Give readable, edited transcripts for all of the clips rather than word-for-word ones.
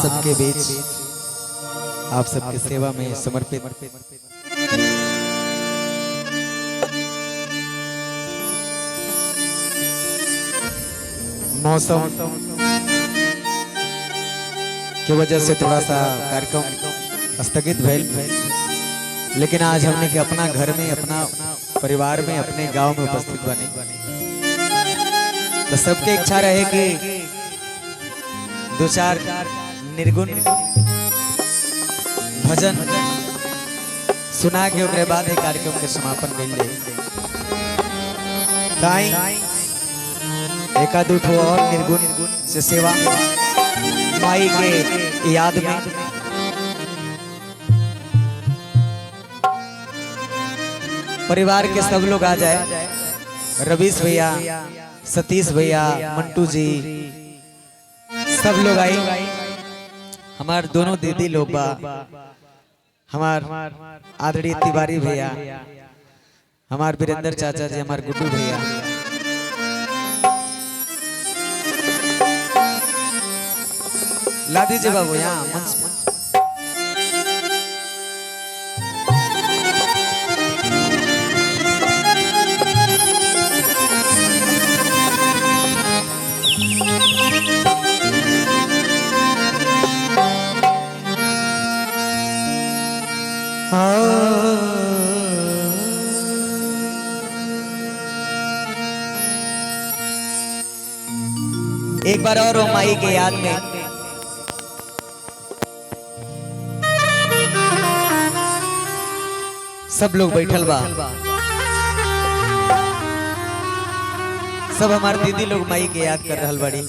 सबके बीच आप सबके सेवा में समर्पित मौसम की वजह से थोड़ा सा कार्यक्रम स्थगित भइल, लेकिन आज हमने के अपना घर में अपना परिवार में अपने गांव में उपस्थित बने तो सबके इच्छा रहे कि दो चार निर्गुण भजन सुना के उसके बाद एक कार्यक्रम के समापन कर ले एकादू ठो और निर्गुण से सेवा माई के याद में परिवार के सब लोग आ जाए। रवीश भैया, सतीश भैया, मंटू जी सब लोग आए। हमार दोनों दीदी लोग बा, हमार आदरणीय तिवारी भैया, हमार वीरेंद्र चाचा जी, हमार गुड्डू भैया, ला दीजिए बाबू यहाँ मंच में। एक बार और माई के याद में सब लोग बैठल बा, सब हमारे दीदी लोग माई के याद कर रहल बड़ी,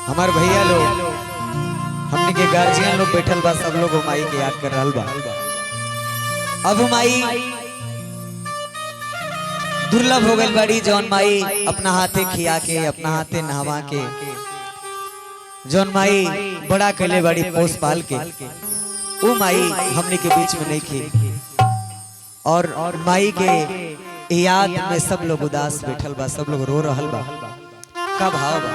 हमारे भैया लोग, हमने के गार्जियन लोग बैठल बा, सब लोग माई के याद कर रहल बा। अब माई दुर्लभ हो गई बड़ी, जौन माई अपना हाथे खिया के अपना हाथे नहवा के, जौन माई बड़ा कैले बड़ी पोस पाल के, वो माई हमने के बीच में नहीं खी। और माई के याद में सब लोग उदास बैठल बा, सब लोग रो रहल बा। का भाव बा?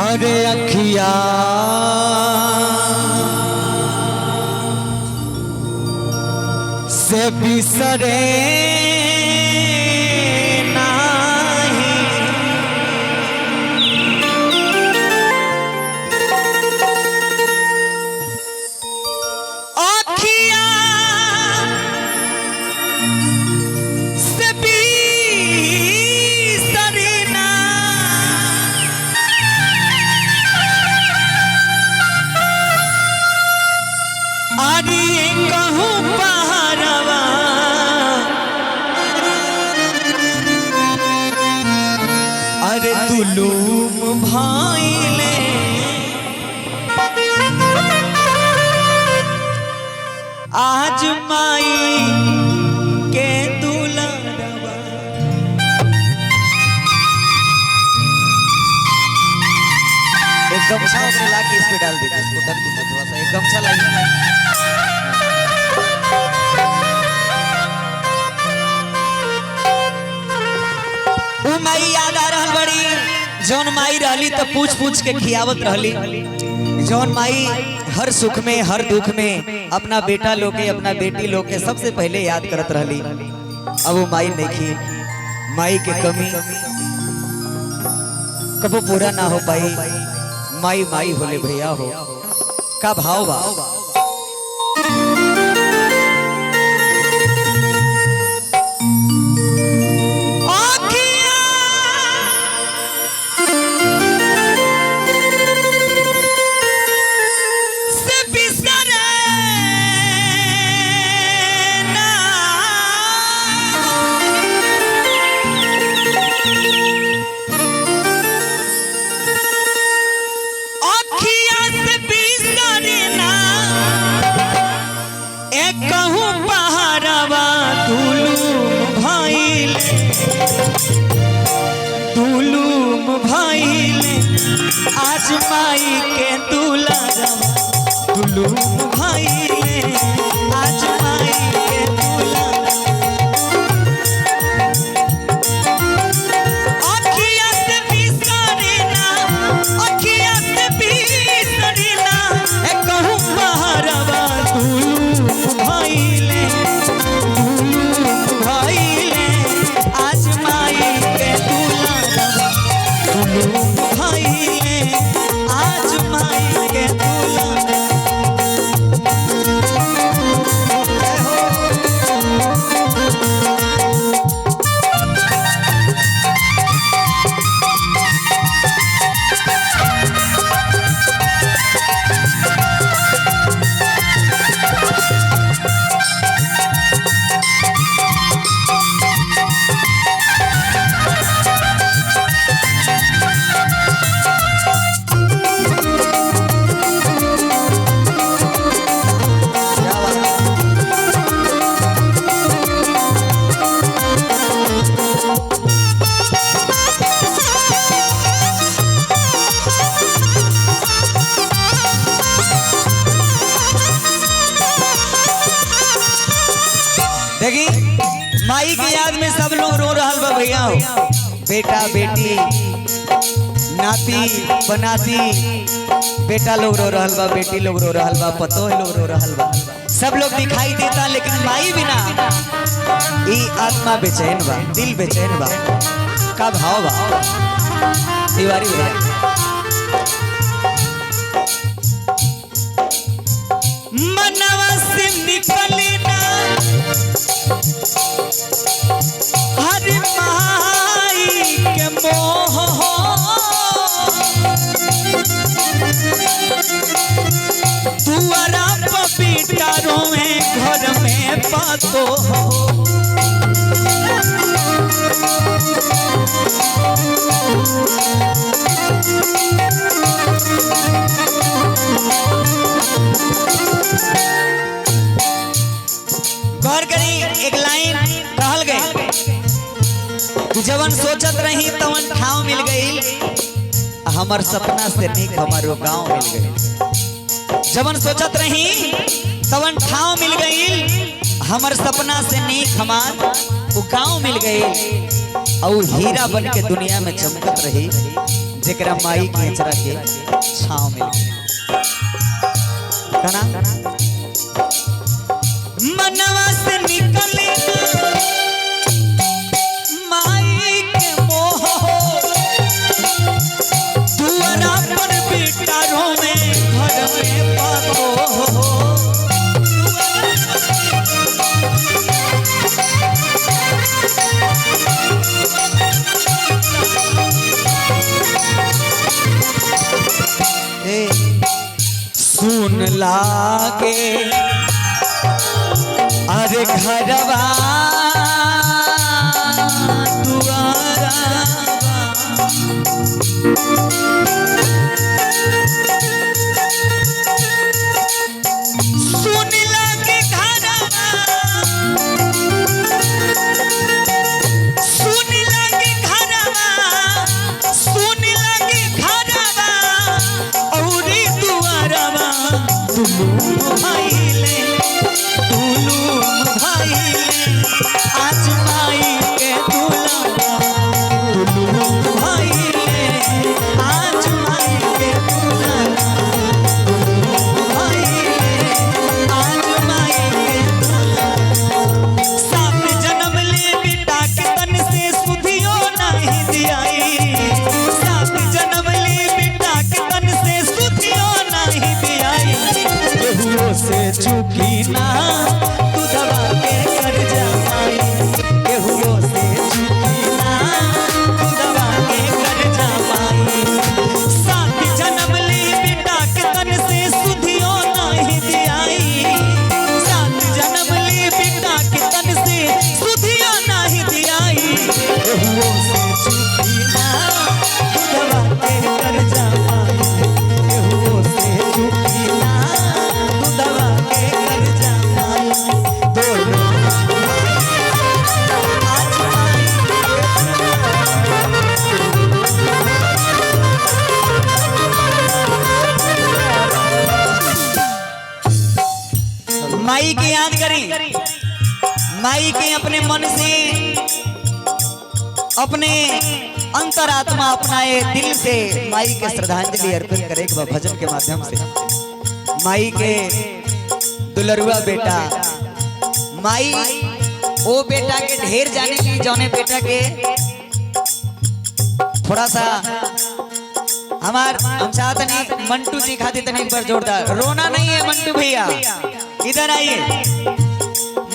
अरे अखिया से बिसरे तुलूम भाईले आज माई के दुलारवा। एक गमछा से लाके इस पे डाल दीजिए, इसको ढक दीजिए थोड़ा सा, एक गमछा लाइए। वो माई याद आ रहल बड़ी, जौन माई रहली तो पूछ पूछ के खियावत रहली, जौन माई हर सुख में हर दुख में अपना बेटा लोग के अपना बेटी लोग के सबसे पहले याद करत रहली। अब वो माई नहीं खी, माई के कमी कबो पूरा ना हो पाई। माई माई होले भैया हो। का भाव बा? तुलूम भाईले आज माई के दुलारवा, तुलूम भाईले आज माई के दुलारवा। जुलूम भइले आज माई के दुलार। देखी माई की याद में सब लोग रो रहा बा भैया हो। बेटा बेटी नाती बनाती बेटा लोग रो रहा बा, बेटी लोग रो रहा बा, पतो लोग रो रहा बा, सब लोग दिखाई देता, लेकिन माई बिना ई आत्मा बेचैन बा, दिल बेचैन बा। का भाव बा तिवारी भैया? मनवा से निकली ना हर माई के मोह, दुआरा पपीता रोए घर में पातो हो। गौर करी एक लाइन कहल गई, जवन सोचत रही तवन ठाव मिल गई, हमर सपना से नीक हमारो गांव मिल गई। जवन सोचत रही तवन ठाव मिल गई, हमर सपना से नीक हमार वो गांव मिल गई। और हीरा बन के दुनिया में चमकत रही, जेकरा माई के अचरा के छाव मिल गई। कना मनवा से निकले माई के मोह, दुआरा पर बेटा रोवे घर में पातो हो। सुन लागे अरे घरवा दुआरा, सुन लागे घरवा, सुन लागे घरवा, सुन लागे घरवा और दुआरवा दुलूम भइले, दुलूम भइले आज माई के दुलारा, दुलूम भइले आज माई के दुलारा, दुलूम भइले आज माई के दुलारा। सात जन्म ले बेटा के तन से सुधियो नहीं दियाई, सात जन्म ले बेटा के तन से सुधियो नहीं दियाई। केहुओ से चुकी ना तू दबा के कर जाई, केहुओ से चुकी ना तू दबा के कर जाई। सात जन्म ले बेटा के तन से सुधियो नहीं दियाई, सात जन्म ले बेटा के तन से सुधियो नहीं दियाई। केहुओ से चुकी ना तू दबा के कर जाई, केहुओ से चुकी ना तू दबा के कर जाई। बोलो आज माई की याद करी, माई के अपने मन से अपने अंतरात्मा अपनाए, दिल से माई के श्रद्धांजलि अर्पित करे भजन के माध्यम से। माई के दुलरुआ बेटा, माई वो बेटा के ढेर जाने की, जौने बेटा के थोड़ा सा हम चाहते नहीं मंटू जी खातिर तनी एक बार जोरदार रोना नहीं है मंटू भैया इधर आइए।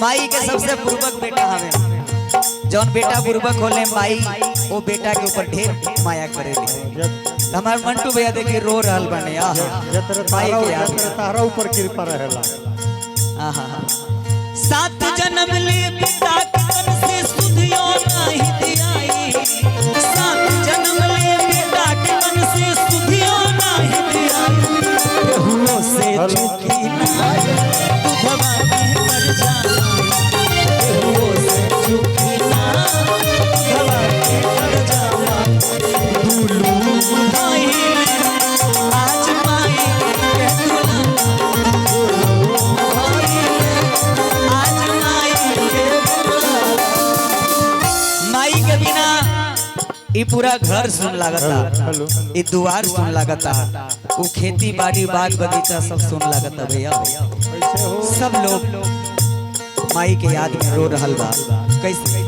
माई के सबसे पूर्वक बेटा हमें जौन बेटा पूर्वक होले माई वो बेटा के ऊपर ढेर माया करेली। हमार मंटू भैया देखिए रो रहल बने तारा ऊपर कृपा रहेला। सात जन्म ले पिता के से सुधियो नहीं दियाई। सात जन्म ले पिता के से सुधियो नहीं दियाई। केहू से चुकी ना दुधवा के पर जाई। केहू से चुकी ना दुधवा के पर जाई। दुलू भाई आज माई के माई के बिना ये पूरा घर सुन लागता, ये दुआर सुन लागता, वो खेती बाड़ी बाग बगीचा सब सुन लागता भैया। सब लोग माई के याद में रो रहल बा कैसे